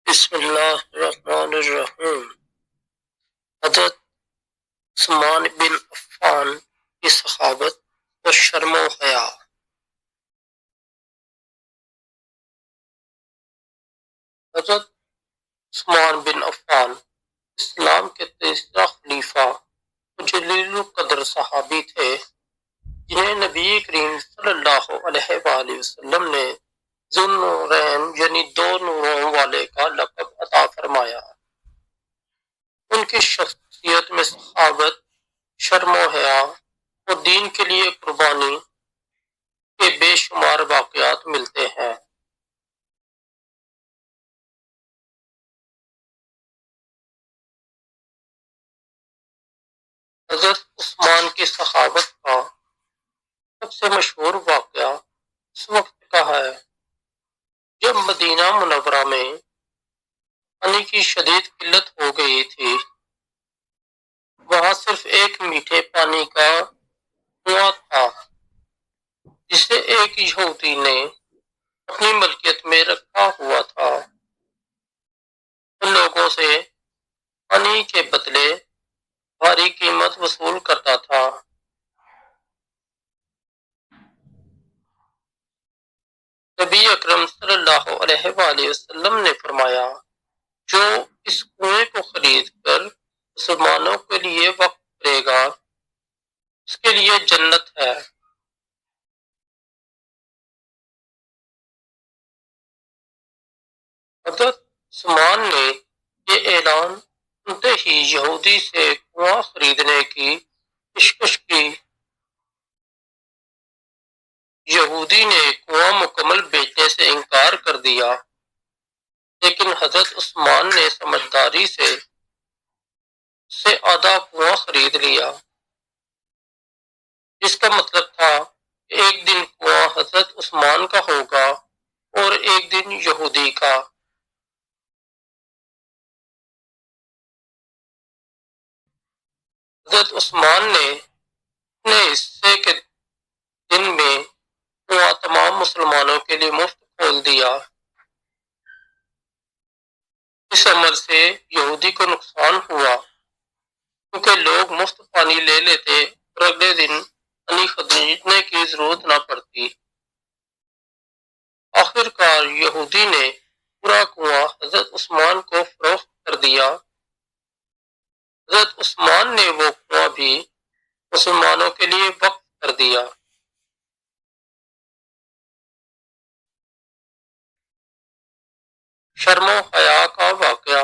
بسم اللہ الرحمن الرحیم۔ حضرت عثمان بن عفان کی سخاوت و شرم و حیا۔ حضرت عثمان بن عفان اسلام کے تیسرا خلیفہ و جلیل القدر صحابی تھے، جنہیں نبی کریم صلی اللہ علیہ وآلہ وسلم نے ذو النورین یعنی دو نوروں والے کا لقب عطا فرمایا۔ ان کی شخصیت میں سخاوت، شرم و حیا اور دین کے لیے قربانی کے بے شمار واقعات ملتے ہیں۔ حضرت عثمان کی سخاوت کا سب سے مشہور واقعہ اس وقت کا ہے جب مدینہ منورہ میں پانی کی شدید قلت ہو گئی تھی۔ وہاں صرف ایک میٹھے پانی کا کنواں تھا، جسے ایک یہودی نے اپنی ملکیت میں رکھا ہوا تھا۔ ان لوگوں سے پانی کے بدلے بھاری قیمت وصول کرتا تھا۔ نبی اکرم صلی اللہ علیہ وآلہ وسلم نے فرمایا، جو اس کنویں کو خرید کر مسلمانوں کے لیے وقف کرے گا، اس کے لیے جنت ہے۔ حضرت عثمان نے یہ اعلان سنتے ہی یہودی سے کنواں خریدنے کی پیشکش کی۔ یہودی نے کنواں مکمل بیچنے سے انکار کر دیا، لیکن حضرت عثمان نے سمجھداری سے آدھا کنواں خرید لیا، جس کا مطلب تھا کہ ایک دن کنواں حضرت عثمان کا ہوگا اور ایک دن یہودی کا۔ حضرت عثمان نے اپنے حصے کے دن میں کنواں تمام مسلمانوں کے لیے مفت کھول دیا۔ اس عمل سے یہودی کو نقصان ہوا، کیونکہ لوگ مفت پانی لے لیتے اور اگلے دن پانی خریدنے کی ضرورت نہ پڑتی۔ آخر کار یہودی نے پورا کنواں حضرت عثمان کو فروخت کر دیا۔ حضرت عثمان نے وہ کنواں بھی مسلمانوں کے لیے وقف کر دیا۔ شرم و حیا کا واقعہ۔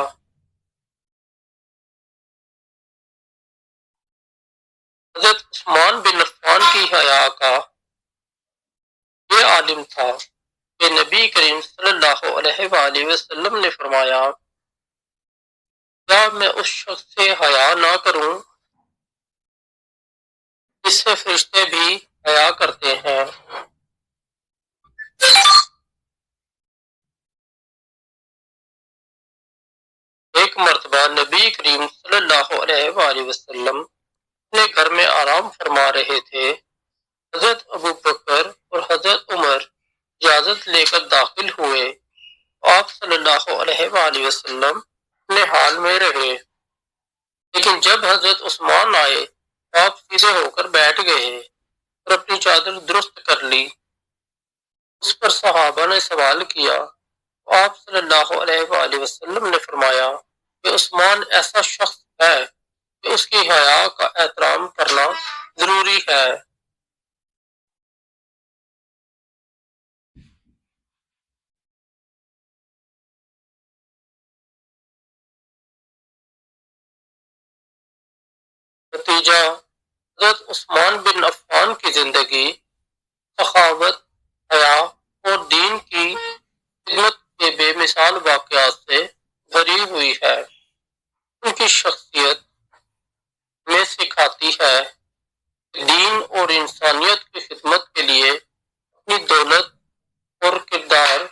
حضرت عثمان بن عفان کی حیا کا یہ عالم تھا کہ نبی کریم صلی اللہ علیہ وآلہ وسلم نے فرمایا، کیا میں اس شخص سے حیا نہ کروں جس سے فرشتے بھی حیا کرتے ہیں۔ ایک مرتبہ نبی کریم صلی اللہ علیہ وآلہ وسلم اپنے گھر میں آرام فرما رہے تھے۔ حضرت ابو بکر اور حضرت عمر اجازت لے کر داخل ہوئے۔ آپ صلی اللہ علیہ وآلہ وسلم اپنے حال میں رہے، لیکن جب حضرت عثمان آئے آپ سیدھے ہو کر بیٹھ گئے اور اپنی چادر درست کر لی۔ اس پر صحابہ نے سوال کیا، آپ صلی اللہ علیہ وآلہ وسلم نے فرمایا کہ عثمان ایسا شخص ہے کہ اس کی حیا کا احترام کرنا ضروری ہے۔ نتیجہ، حضرت عثمان بن عفان کی زندگی سخاوت، حیا اور دین کی خدمت کے بے مثال واقعات سے بھری ہوئی ہے۔ ان کی شخصیت میں سکھاتی ہے کہ دین اور انسانیت کی خدمت کے لیے اپنی دولت اور کردار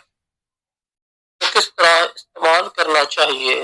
کو کس طرح استعمال کرنا چاہیے۔